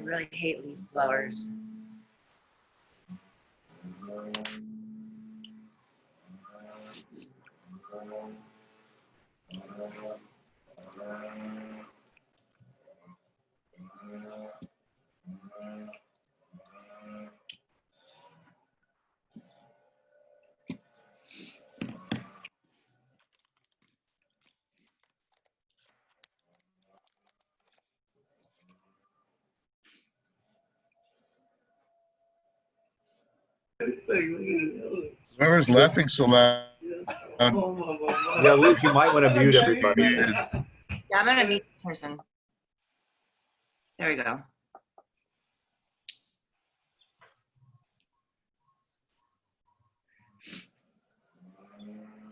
really hate leaf blowers. Whoever's laughing so loud. Yeah, Luke, you might want to mute everybody. Yeah, I'm gonna mute the person. There we go.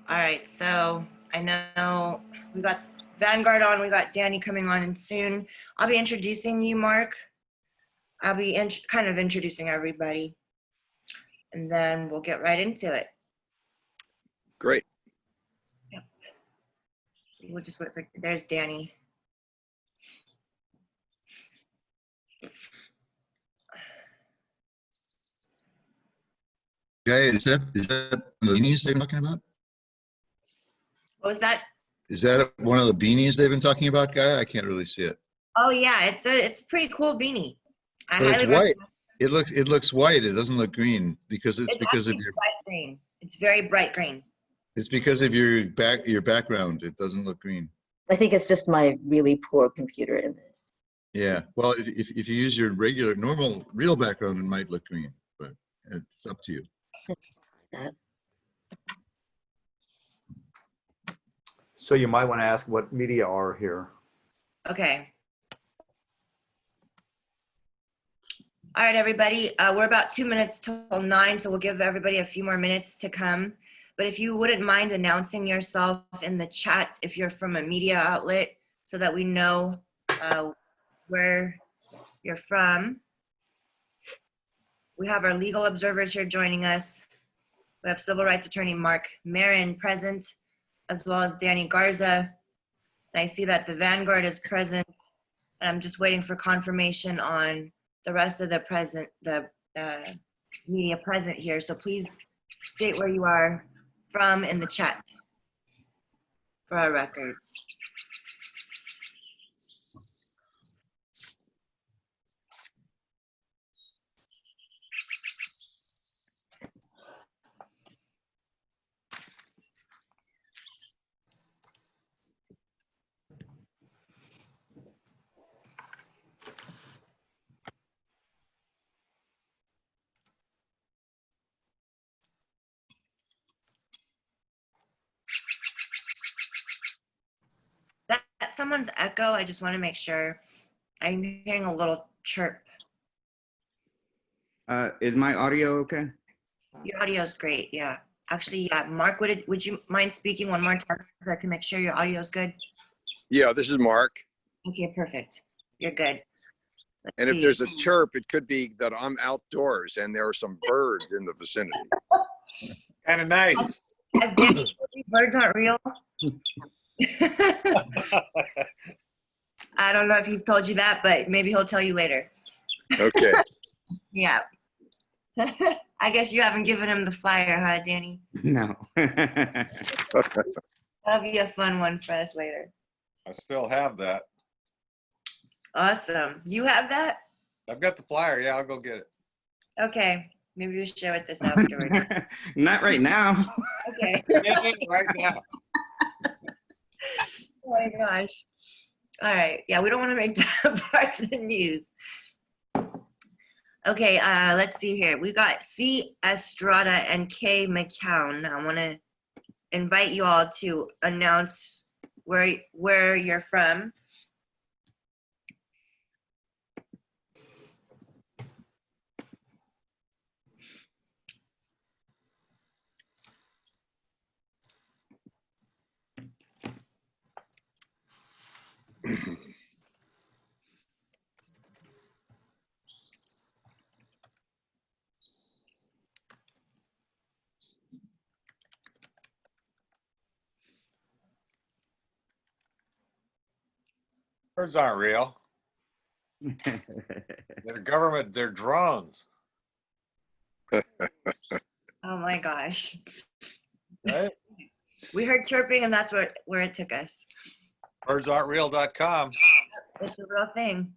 All right, so I know we got Vanguard on, we got Danny coming on, and soon I'll be introducing you, Mark. I'll be kind of introducing everybody, and then we'll get right into it. Great. Yep. So we'll just wait for, there's Danny. Guy, is that the beanies they've been talking about? What was that? Is that one of the beanies they've been talking about, Guy? I can't really see it. Oh yeah, it's a pretty cool beanie. But it's white. It looks white. It doesn't look green because it's because of your bright green. It's very bright green. It's because of your background. It doesn't look green. I think it's just my really poor computer image. Yeah. Well, if you use your regular, normal, real background, it might look green, but it's up to you. So you might want to ask what media are here. Okay. All right, everybody. We're about 2 minutes till 9, so we'll give everybody a few more minutes to come. But if you wouldn't mind announcing yourself in the chat if you're from a media outlet so that we know where you're from. We have our legal observers here joining us. We have civil rights attorney Mark Marin present, as well as Danny Garza. And I see that the Vanguard is present, and I'm just waiting for confirmation on the rest of the media present here. So please state where you are from in the chat for our records. That's someone's echo. I just want to make sure. I'm hearing a little chirp. Is my audio okay? Your audio is great. Yeah. Actually, yeah. Mark, would you mind speaking one more time so I can make sure your audio is good? Yeah, this is Mark. Okay, perfect. You're good. And if there's a chirp, it could be that I'm outdoors and there are some birds in the vicinity. Kind of nice. As Danny told you, birds aren't real. I don't know if he's told you that, but maybe he'll tell you later. Okay. Yeah. I guess you haven't given him the flyer, huh, Danny? No. That'll be a fun one for us later. I still have that. Awesome. You have that? I've got the flyer. Yeah, I'll go get it. Okay. Maybe we'll share with this afterwards. Not right now. Okay. Right now. Oh my gosh. All right. Yeah, we don't want to make that part of the news. Okay, let's see here. We got C. Estrada and K. McCown. I want to invite you all to announce where you're from. Birds aren't real. The government, they're drones. Oh my gosh. Right? We heard chirping and that's where it took us. Birdsaren'treal.com. It's a real thing.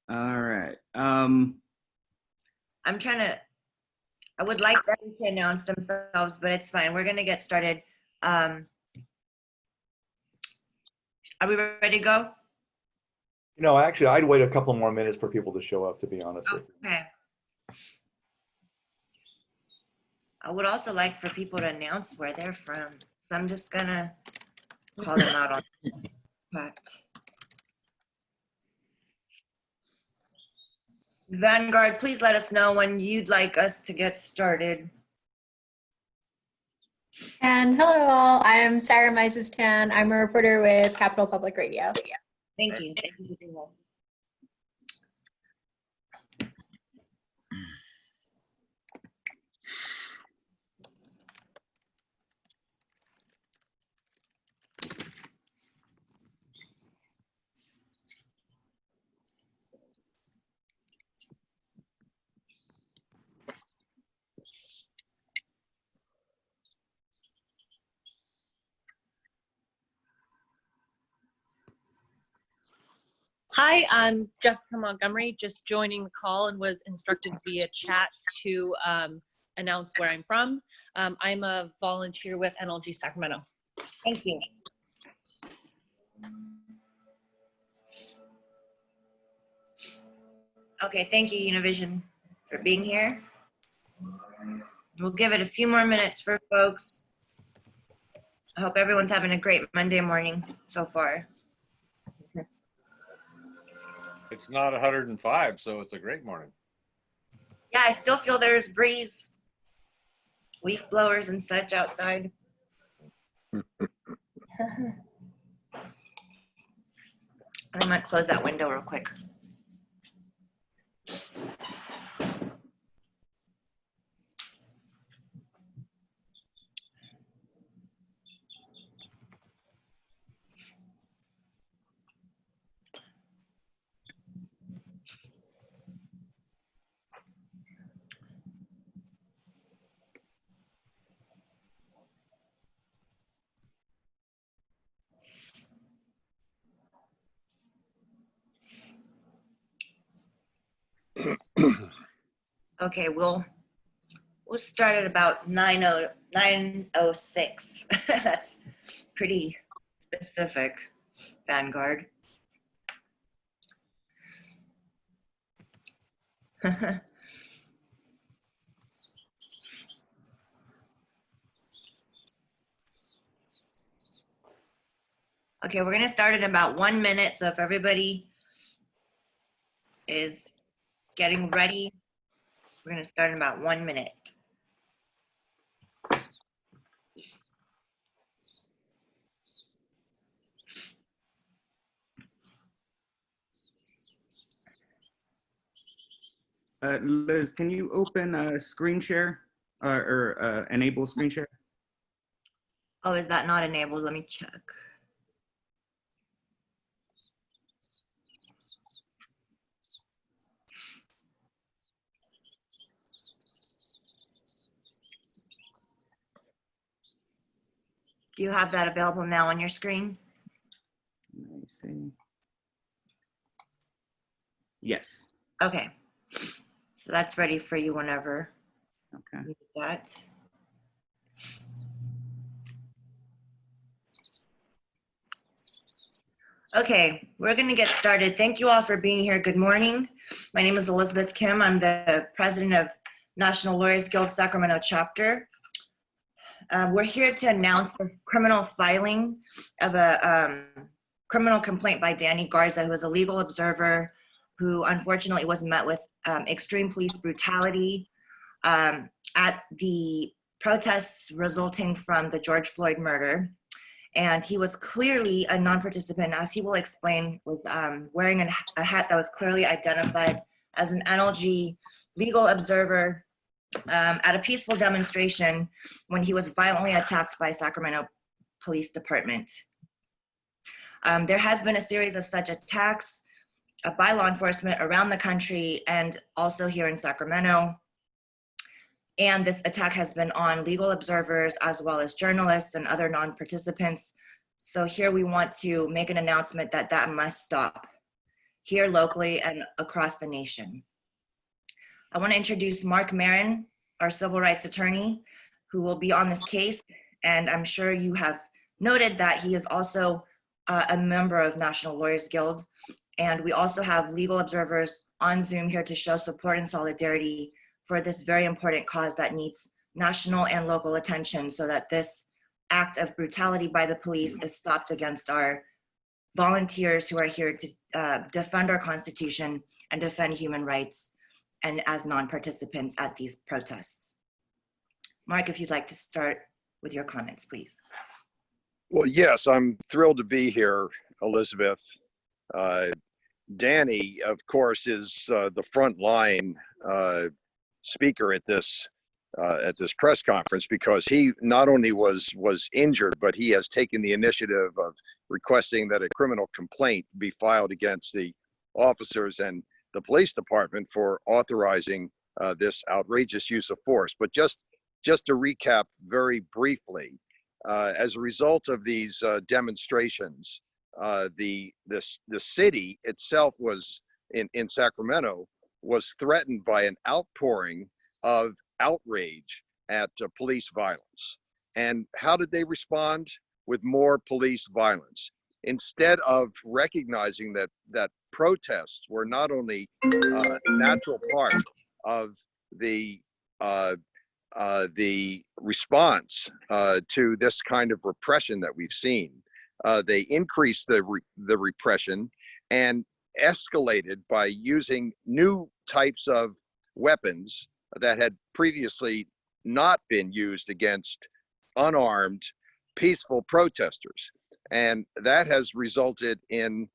All right. I would like them to announce themselves, but it's fine. We're gonna get started. Are we ready to go? Actually, I'd wait a couple more minutes for people to show up, to be honest with you. Okay. I would also like for people to announce where they're from. So I'm just gonna call them out on that. Vanguard, please let us know when you'd like us to get started. And hello all, I'm Sarah Meisestan. I'm a reporter with Capital Public Radio. Thank you. Thank you for doing that. Hi, I'm Jessica Montgomery, just joining the call and was instructed via chat to announce where I'm from. I'm a volunteer with NLG Sacramento. Thank you. Okay, thank you, Univision, for being here. We'll give it a few more minutes for folks. I hope everyone's having a great Monday morning so far. It's not 105, so it's a great morning. Yeah, I still feel there's breeze, leaf blowers and such outside. I might close that window real quick. Okay, we'll start at about 9:06. That's pretty specific, Vanguard. Okay, we're gonna start in about 1 minute. So if everybody is getting ready, we're gonna start in about 1 minute. Liz, can you open screen share or enable screen share? Oh, is that not enabled? Let me check. Do you have that available now on your screen? Let me see. Yes. Okay. So that's ready for you whenever. Okay. You need that. Okay, we're going to get started. Thank you all for being here. Good morning. My name is Elizabeth Kim. I'm the president of National Lawyers Guild Sacramento chapter. We're here to announce the criminal filing of a criminal complaint by Danny Garza, who is a legal observer who unfortunately was met with extreme police brutality at the protests resulting from the George Floyd murder. And he was clearly a non-participant, as he will explain, was wearing a hat that was clearly identified as an NLG legal observer at a peaceful demonstration when he was violently attacked by Sacramento Police Department. There has been a series of such attacks by law enforcement around the country and also here in Sacramento. And this attack has been on legal observers as well as journalists and other non-participants. So here we want to make an announcement that that must stop here locally and across the nation. I want to introduce Mark Marin, our civil rights attorney, who will be on this case. And I'm sure you have noted that he is also a member of National Lawyers Guild. And we also have legal observers on Zoom here to show support and solidarity for this very important cause that needs national and local attention so that this act of brutality by the police is stopped against our volunteers who are here to defend our Constitution and defend human rights and as non-participants at these protests. Mark, if you'd like to start with your comments, please. Well, yes, I'm thrilled to be here, Elizabeth. Danny, of course, is the front line speaker at this press conference because he not only was injured, but he has taken the initiative of requesting that a criminal complaint be filed against the officers and the police department for authorizing this outrageous use of force. But just to recap very briefly, as a result of these demonstrations, the city itself was in Sacramento was threatened by an outpouring of outrage at police violence. And how did they respond? With more police violence. Instead of recognizing that protests were not only a natural part of the response to this kind of repression that we've seen, they increased the repression and escalated by using new types of weapons that had previously not been used against unarmed, peaceful protesters. And that has resulted in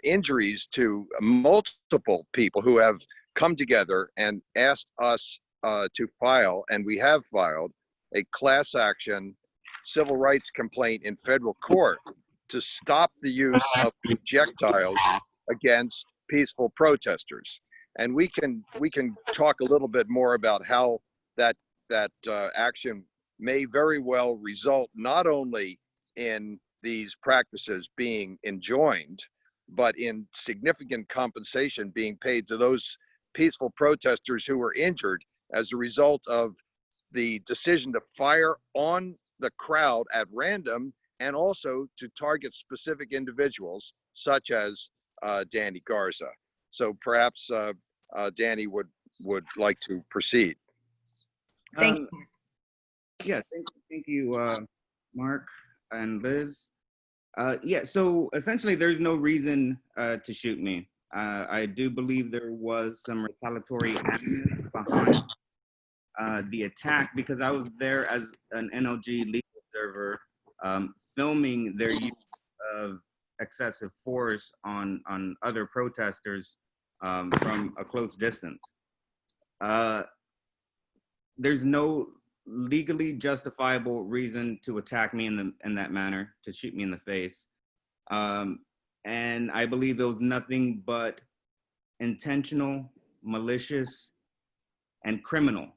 injuries to multiple people who have come together and asked us to file, and we have filed, a class action civil rights complaint in federal court to stop the use of projectiles against peaceful protesters. And we can talk a little bit more about how that action may very well result not only in these practices being enjoined, but in significant compensation being paid to those peaceful protesters who were injured as a result of the decision to fire on the crowd at random and also to target specific individuals such as Danny Garza. So perhaps Danny would like to proceed. Thank you. Yeah, thank you, Mark and Liz. Yeah, so essentially there's no reason to shoot me. I do believe there was some retaliatory action behind the attack because I was there as an NLG legal observer filming their use of excessive force on other protesters from a close distance. There's no legally justifiable reason to attack me in that manner, to shoot me in the face. And I believe it was nothing but intentional, malicious, and criminal.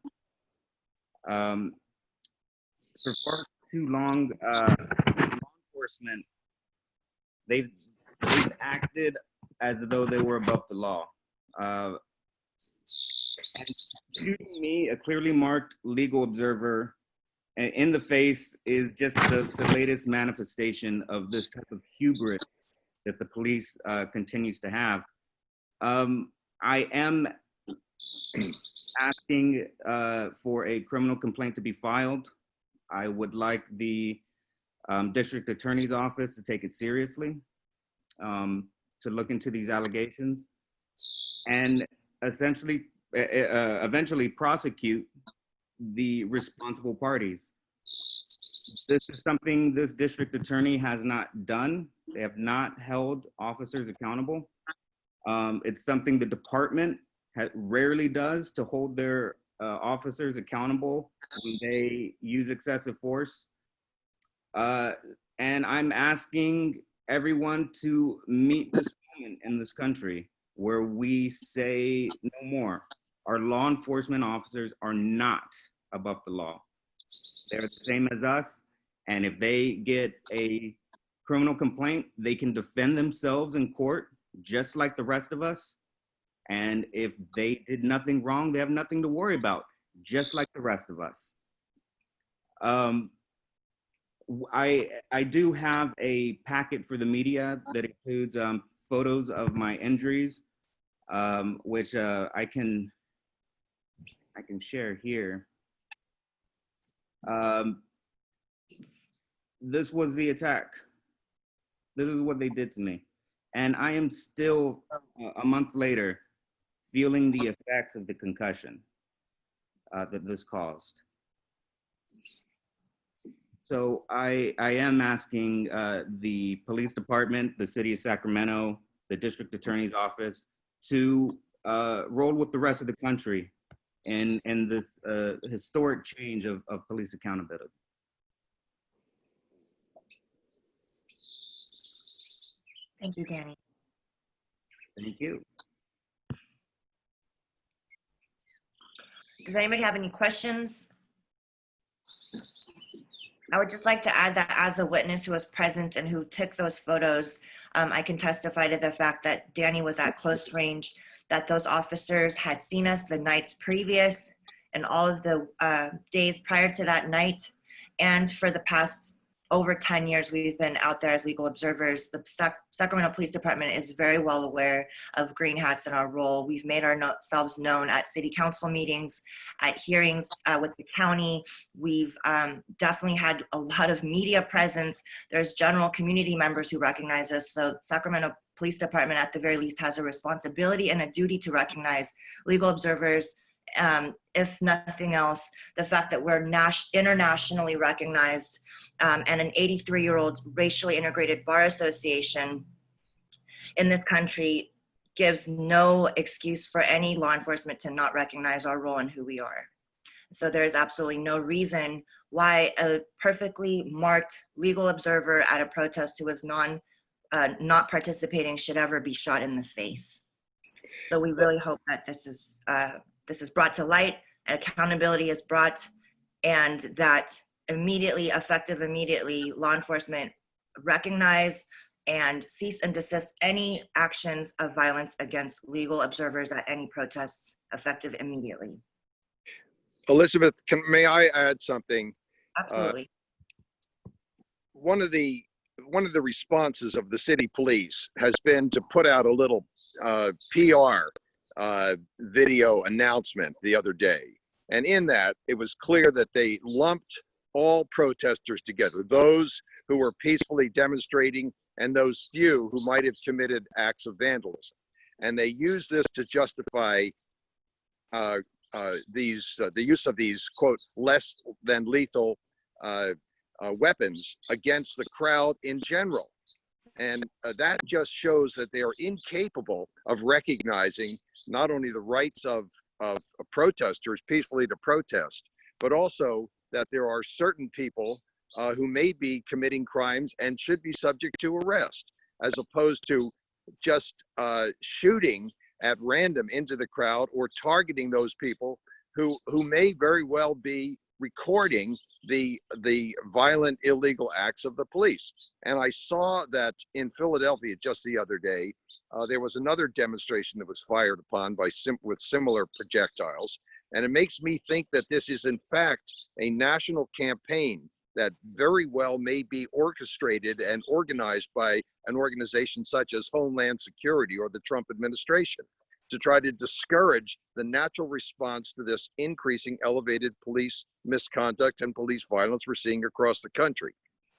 For far too long, law enforcement, they've acted as though they were above the law. And shooting me, a clearly marked legal observer, in the face is just the latest manifestation of this type of hubris that the police continues to have. I am asking for a criminal complaint to be filed. I would like the district attorney's office to take it seriously, to look into these allegations, and essentially, eventually prosecute the responsible parties. This is something this district attorney has not done. They have not held officers accountable. It's something the department rarely does to hold their officers accountable when they use excessive force. And I'm asking everyone to meet this moment in this country where we say no more. Our law enforcement officers are not above the law. They're the same as us. And if they get a criminal complaint, they can defend themselves in court just like the rest of us. And if they did nothing wrong, they have nothing to worry about, just like the rest of us. I do have a packet for the media that includes photos of my injuries, which I can share here. This was the attack. This is what they did to me. And I am still, a month later, feeling the effects of the concussion that this caused. So I am asking the police department, the city of Sacramento, the district attorney's office to roll with the rest of the country in this historic change of police accountability. Thank you, Danny. Thank you. Does anybody have any questions? I would just like to add that as a witness who was present and who took those photos, I can testify to the fact that Danny was at close range, that those officers had seen us the nights previous and all of the days prior to that night. And for the past over 10 years, we've been out there as legal observers. The Sacramento Police Department is very well aware of green hats and our role. We've made ourselves known at city council meetings, at hearings with the county. We've definitely had a lot of media presence. There's general community members who recognize us. So Sacramento Police Department, at the very least, has a responsibility and a duty to recognize legal observers. If nothing else, the fact that we're internationally recognized and an 83-year-old racially integrated bar association in this country gives no excuse for any law enforcement to not recognize our role and who we are. So there is absolutely no reason why a perfectly marked legal observer at a protest who was not participating should ever be shot in the face. So we really hope that this is brought to light, and accountability is brought, and that effective immediately, law enforcement recognize and cease and desist any actions of violence against legal observers at any protests, effective immediately. Elizabeth, may I add something? Absolutely. One of the responses of the city police has been to put out a little PR video announcement the other day. And in that, it was clear that they lumped all protesters together, those who were peacefully demonstrating and those few who might have committed acts of vandalism. And they used this to justify the use of these, quote, less than lethal weapons against the crowd in general. And that just shows that they are incapable of recognizing not only the rights of protesters peacefully to protest, but also that there are certain people who may be committing crimes and should be subject to arrest, as opposed to just shooting at random into the crowd or targeting those people who may very well be recording the violent, illegal acts of the police. And I saw that in Philadelphia just the other day, there was another demonstration that was fired upon with similar projectiles. And it makes me think that this is in fact a national campaign that very well may be orchestrated and organized by an organization such as Homeland Security or the Trump administration, to try to discourage the natural response to this increasing elevated police misconduct and police violence we're seeing across the country.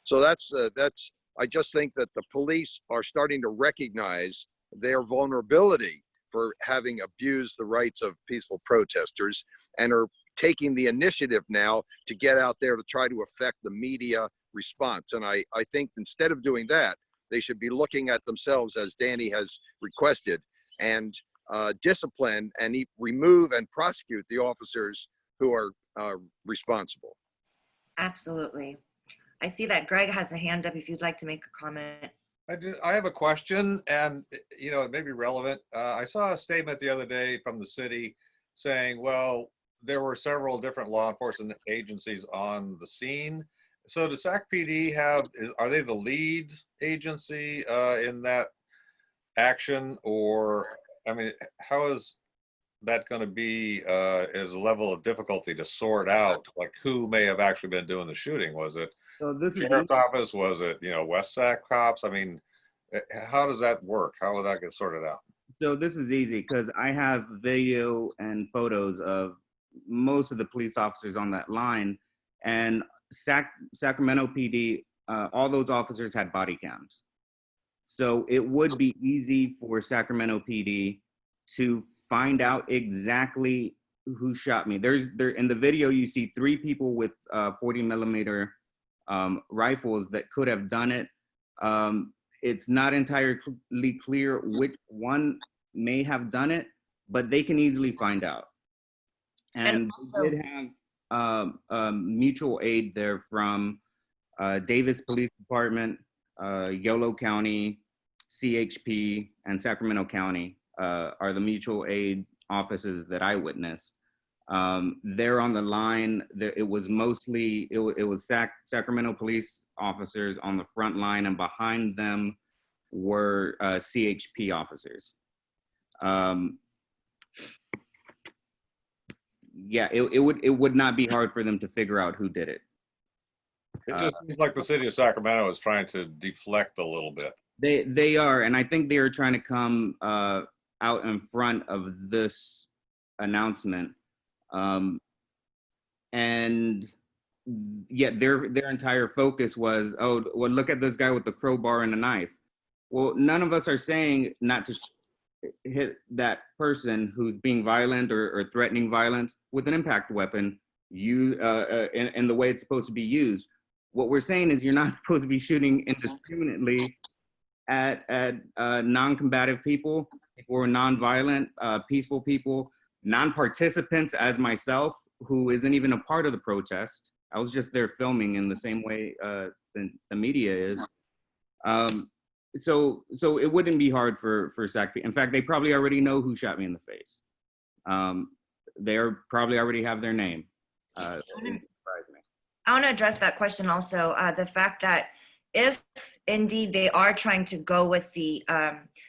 So I just think that the police are starting to recognize their vulnerability for having abused the rights of peaceful protesters, and are taking the initiative now to get out there to try to affect the media response. And I think instead of doing that, they should be looking at themselves, as Danny has requested, and discipline and remove and prosecute the officers who are responsible. Absolutely. I see that Greg has a hand up if you'd like to make a comment, I have a question, and you know, it may be relevant. I saw a statement the other day from the city saying, well, there were several different law enforcement agencies on the scene. So does SAC-PD are they the lead agency in that action? Or, I mean, how is that going to be as a level of difficulty to sort out, like who may have actually been doing the shooting? Was it So this is sheriff's office? Was it, you know, West Sac cops? I mean, how does that work? How will that get sorted out? so this is easy because I have video and photos of most of the police officers on that line, and Sacramento PD, all those officers had body cams. So it would be easy for Sacramento PD to find out exactly who shot me. There in the video you see 3 people with 40 millimeter rifles that could have done it. It's not entirely clear which one may have done it, but they can easily find out. And we did have mutual aid there from Davis Police Department, Yolo County, CHP, and Sacramento County are the mutual aid offices that I witnessed. They're on the line. It was mostly, it was Sacramento police officers on the front line, and behind them were CHP officers. Yeah, it would not be hard for them to figure out who did it. It just seems like the city of Sacramento is trying to deflect a little bit. They are, and I think they are trying to come out in front of this announcement. And yeah, their entire focus was, oh, well, look at this guy with the crowbar and a knife. Well, none of us are saying not to hit that person who's being violent or threatening violence with an impact weapon in the way it's supposed to be used. What we're saying is you're not supposed to be shooting indiscriminately at non-combative people or non-violent, peaceful people, non-participants as myself, who isn't even a part of the protest. I was just there filming in the same way the media is. So it wouldn't be hard for SACP. In fact, they probably already know who shot me in the face. They probably already have their name. It didn't surprise me. I want to address that question also. The fact that if indeed they are trying to go with the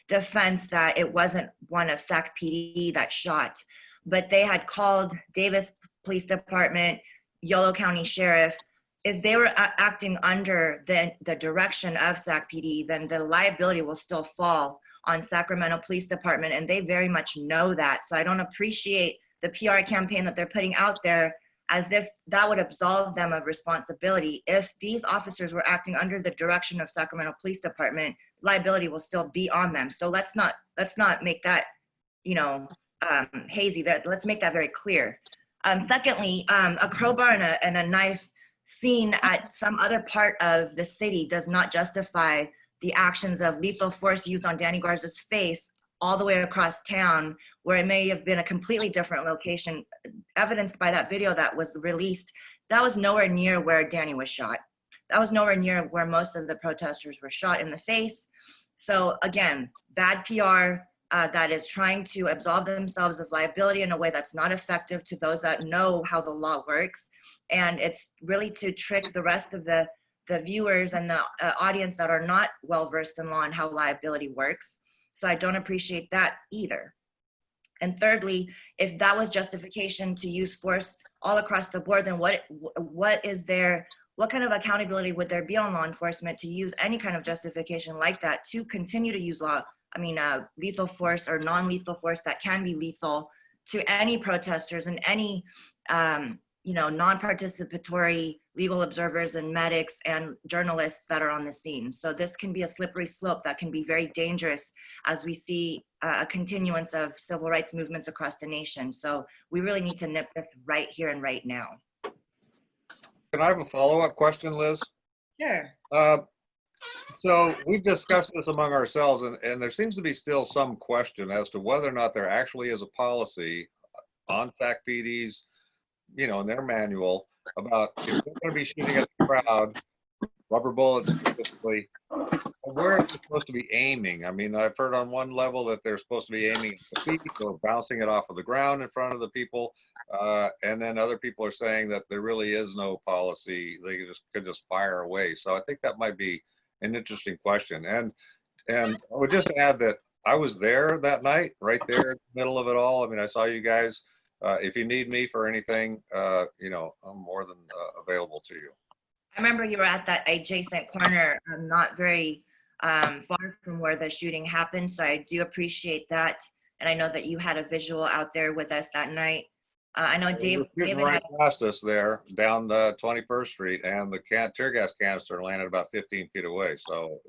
defense that it wasn't one of SAC PD that shot, but they had called Davis Police Department, Yolo County Sheriff, if they were acting under the direction of SAC PD, then the liability will still fall on Sacramento Police Department, and they very much know that. So I don't appreciate the PR campaign that they're putting out there as if that would absolve them of responsibility. If these officers were acting under the direction of Sacramento Police Department, liability will still be on them. So let's not make that, you know, hazy. Let's make that very clear. Secondly, a crowbar and a knife seen at some other part of the city does not justify the actions of lethal force used on Danny Garza's face all the way across town, where it may have been a completely different location, evidenced by that video that was released. That was nowhere near where Danny was shot. That was nowhere near where most of the protesters were shot in the face. So again, bad PR that is trying to absolve themselves of liability in a way that's not effective to those that know how the law works. And it's really to trick the rest of the viewers and the audience that are not well-versed in law and how liability works. So I don't appreciate that either. And thirdly, if that was justification to use force all across the board, then what kind of accountability would there be on law enforcement to use any kind of justification like that to continue to use lethal force or non-lethal force that can be lethal to any protesters and any non-participatory legal observers and medics and journalists that are on the scene. So this can be a slippery slope that can be very dangerous as we see a continuance of civil rights movements across the nation. So we really need to nip this right here and right now. Can I have a follow-up question, Liz? Sure. So we've discussed this among ourselves, and there seems to be still some question as to whether or not there actually is a policy on SAC PD's, in their manual about if they're going to be shooting at the crowd, rubber bullets specifically, where are they supposed to be aiming? I mean, I've heard on one level that they're supposed to be aiming at the feet or bouncing it off of the ground in front of the people. And then other people are saying that there really is no policy. They could just fire away. So I think that might be an interesting question. And I would just add that I was there that night, right there in the middle of it all. I mean, I saw you guys. If you need me for anything, you know, I'm more than available to you. I remember you were at that adjacent corner, not very far from where the shooting happened. So I do appreciate that. And I know that you had a visual out there with us that night. I know They were shooting David right had, past us there down the 21st Street, and the tear gas canister landed about 15 feet away. So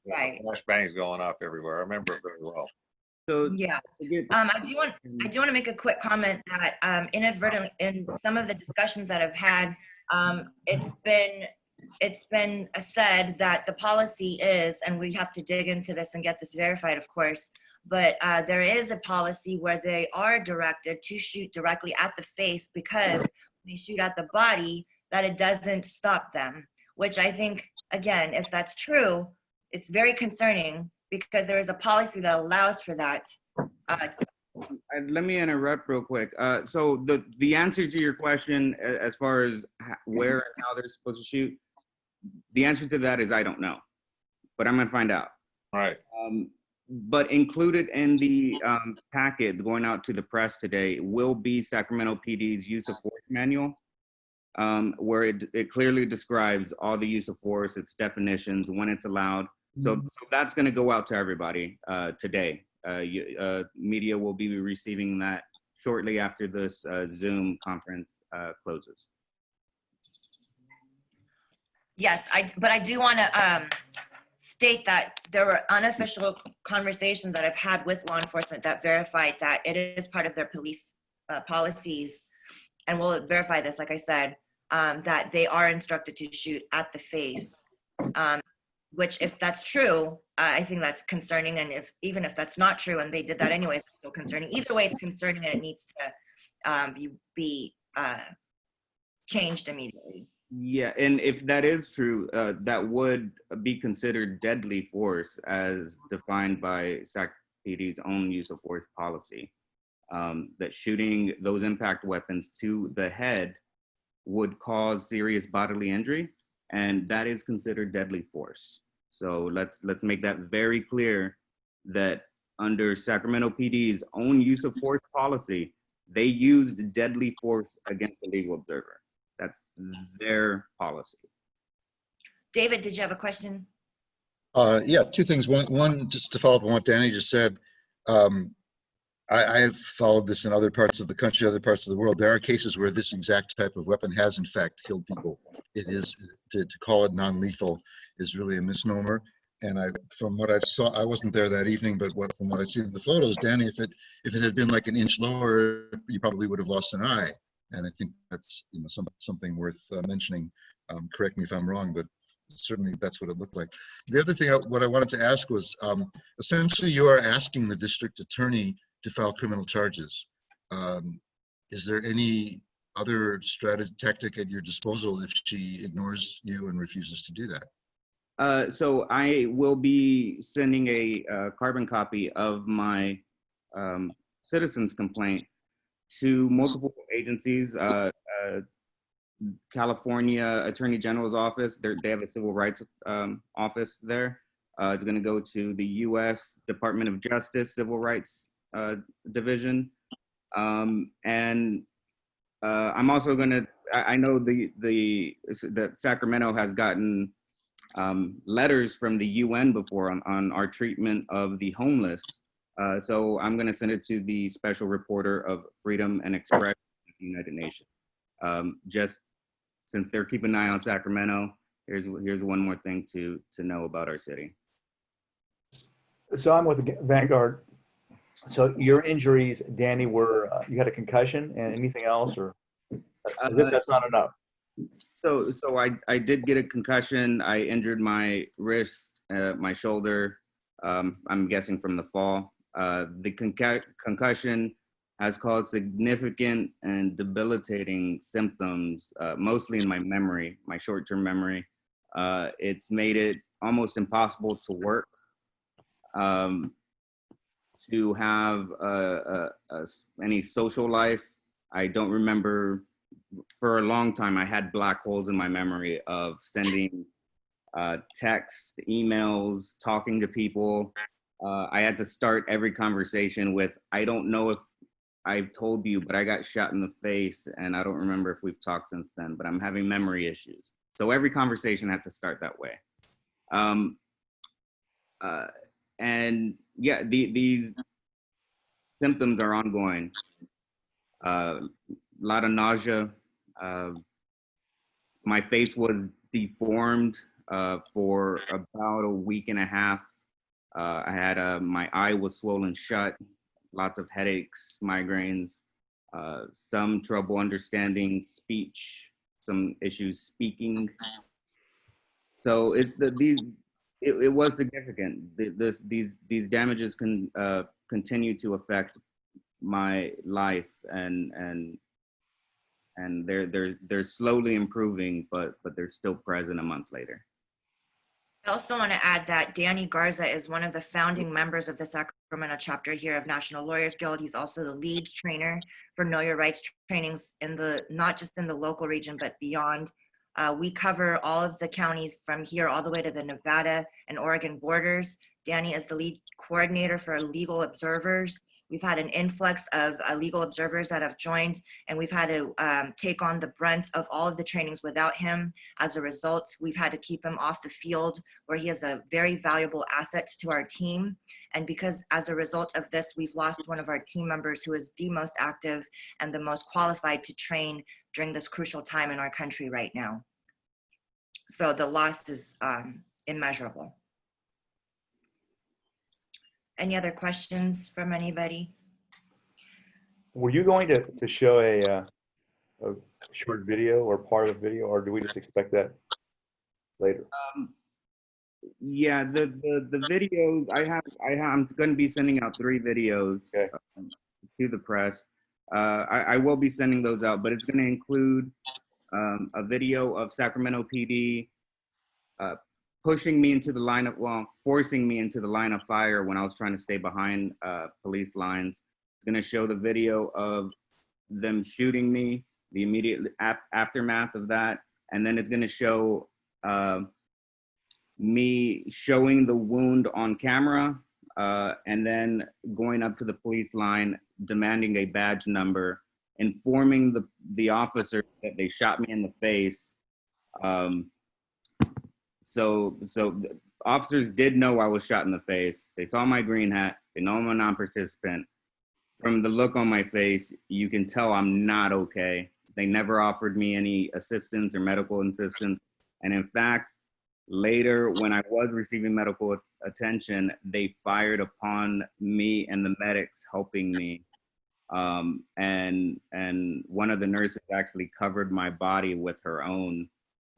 Right. flashbangs going off everywhere. I remember it very well. So yeah. to get, I do want to make a quick comment that inadvertently in some of the discussions that I've had, it's been said that the policy is, and we have to dig into this and get this verified, of course, but there is a policy where they are directed to shoot directly at the face because they shoot at the body, that it doesn't stop them, which I think, again, if that's true, it's very concerning because there is a policy that allows for that. let me interrupt real quick. So the answer to your question, as far as where and how they're supposed to shoot, the answer to that is I don't know, but I'm gonna find out. All right. But included in the packet going out to the press today will be Sacramento PD's use of force manual, where it clearly describes all the use of force, its definitions, when it's allowed. So that's going to go out to everybody today. Media will be receiving that shortly after this Zoom conference closes. Yes, but I do want to state that there were unofficial conversations that I've had with law enforcement that verified that it is part of their police policies, and we'll verify this, like I said, that they are instructed to shoot at the face, which if that's true, I think that's concerning, and even if that's not true and they did that anyways, it's still concerning. Either way, it's concerning and it needs to be changed immediately. Yeah, and if that is true, that would be considered deadly force as defined by SAC PD's own use of force policy. That shooting those impact weapons to the head would cause serious bodily injury, and that is considered deadly force. So let's make that very clear that under Sacramento PD's own use of force policy, they used deadly force against a legal observer. That's their policy. David, did you have a question? Yeah, two things. One, just to follow up on what Danny just said. I have followed this in other parts of the country, other parts of the world. There are cases where this exact type of weapon has in fact killed people. It is, to call it non-lethal is really a misnomer. And from what I saw, I wasn't there that evening, but from what I've seen in the photos, Danny, if it had been like an inch lower, you probably would have lost an eye. And I think that's something worth mentioning. Correct me if I'm wrong, but certainly that's what it looked like. The other thing, what I wanted to ask was, essentially you are asking the district attorney to file criminal charges. Is there any other tactic at your disposal if she ignores you and refuses to do that? So I will be sending a carbon copy of my citizen's complaint to multiple agencies. California Attorney General's office, they have a civil rights office there. It's going to go to the U.S. Department of Justice Civil Rights Division, and I'm also going to. I know that Sacramento has gotten letters from the UN before on our treatment of the homeless. So I'm going to send it to the Special Reporter of Freedom and Expression at the United Nations. Just since they're keeping an eye on Sacramento, here's one more thing to know about our city. So I'm with Vanguard. So your injuries, Danny, were you had a concussion and anything else, or that's not enough? So I did get a concussion. I injured my wrist, my shoulder. I'm guessing from the fall. The concussion has caused significant and debilitating symptoms, mostly in my memory, my short-term memory. It's made it almost impossible to work, to have any social life. I don't remember, for a long time, I had black holes in my memory of sending texts, emails, talking to people. I had to start every conversation with, I don't know if I've told you, but I got shot in the face, and I don't remember if we've talked since then, but I'm having memory issues. So every conversation had to start that way. And yeah, these symptoms are ongoing. A lot of nausea. My face was deformed for about a week and a half. I had my eye was swollen shut, lots of headaches, migraines, some trouble understanding speech, some issues speaking. So it was significant. These damages can continue to affect my life, and they're slowly improving, but they're still present a month later. I also want to add that Danny Garza is one of the founding members of the Sacramento chapter here of National Lawyers Guild. He's also the lead trainer for Know Your Rights trainings in the, not just in the local region, but beyond. We cover all of the counties from here all the way to the Nevada and Oregon borders. Danny is the lead coordinator for legal observers. We've had an influx of legal observers that have joined, and we've had to take on the brunt of all of the trainings without him. As a result, we've had to keep him off the field, where he is a very valuable asset to our team. And because as a result of this, we've lost one of our team members who is the most active and the most qualified to train during this crucial time in our country right now. So the loss is immeasurable. Any other questions from anybody? Were you going to show a short video or part of the video, or do we just expect that later? Yeah, the videos I'm going to be sending out 3 videos to the press. I will be sending those out, but it's going to include a video of Sacramento PD pushing me into the line of, well, forcing me into the line of fire when I was trying to stay behind police lines. It's going to show the video of them shooting me, the immediate aftermath of that, and then it's going to show me showing the wound on camera, and then going up to the police line, demanding a badge number, informing the officer that they shot me in the face. So the officers did know I was shot in the face. They saw my green hat. They know I'm a non-participant. From the look on my face, you can tell I'm not okay. They never offered me any assistance or medical assistance. And in fact, later, when I was receiving medical attention, they fired upon me and the medics helping me. And one of the nurses actually covered my body with her own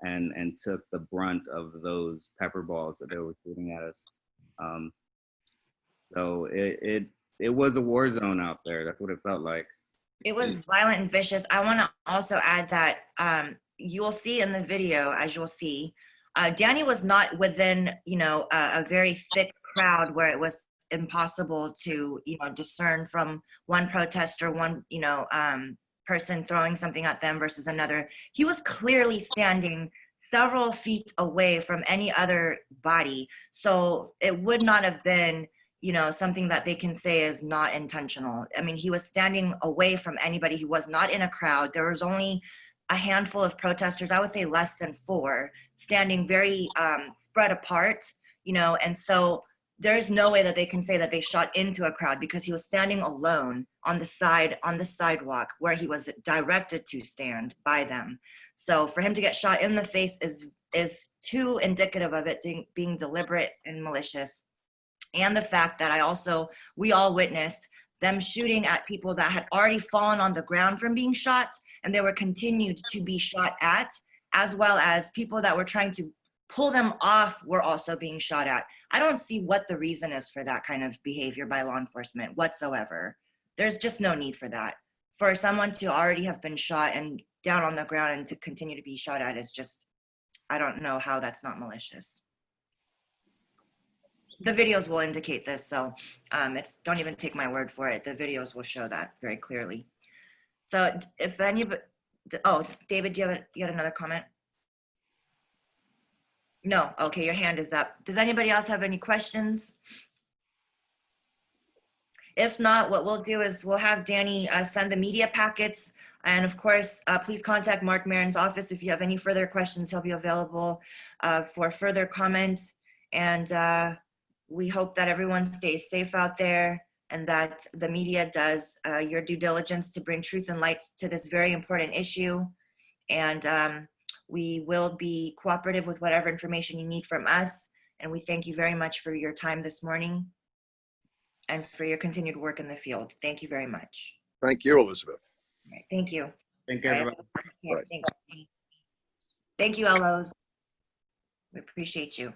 and took the brunt of those pepper balls that they were shooting at us. So it was a war zone out there. That's what it felt like. It was violent and vicious. I want to also add that you'll see in the video, as you'll see, Danny was not within, a very thick crowd where it was impossible to, discern from one protester, one, person throwing something at them versus another. He was clearly standing several feet away from any other body. So it would not have been, something that they can say is not intentional. I mean, he was standing away from anybody. He was not in a crowd. There was only a handful of protesters, I would say less than 4, standing very spread apart, and so there's no way that they can say that they shot into a crowd, because he was standing alone on the sidewalk where he was directed to stand by them. So for him to get shot in the face is too indicative of it being deliberate and malicious. And the fact that we all witnessed them shooting at people that had already fallen on the ground from being shot, and they were continued to be shot at, as well as people that were trying to pull them off were also being shot at. I don't see what the reason is for that kind of behavior by law enforcement whatsoever. There's just no need for that. For someone to already have been shot and down on the ground and to continue to be shot at is just I don't know how that's not malicious. The videos will indicate this, so don't even take my word for it. The videos will show that very clearly. So if anybody, oh, David, do you have another comment? No, okay, your hand is up. Does anybody else have any questions? If not, what we'll do is we'll have Danny send the media packets. And of course, please contact Mark Marin's office if you have any further questions. He'll be available for further comment. And we hope that everyone stays safe out there and that the media does your due diligence to bring truth and light to this very important issue. And we will be cooperative with whatever information you need from us. And we thank you very much for your time this morning and for your continued work in the field. Thank you very much. Thank you, Elizabeth. All right, thank you. Thank you, All right. everybody. Yeah, Right. thank you, LOs. We appreciate you.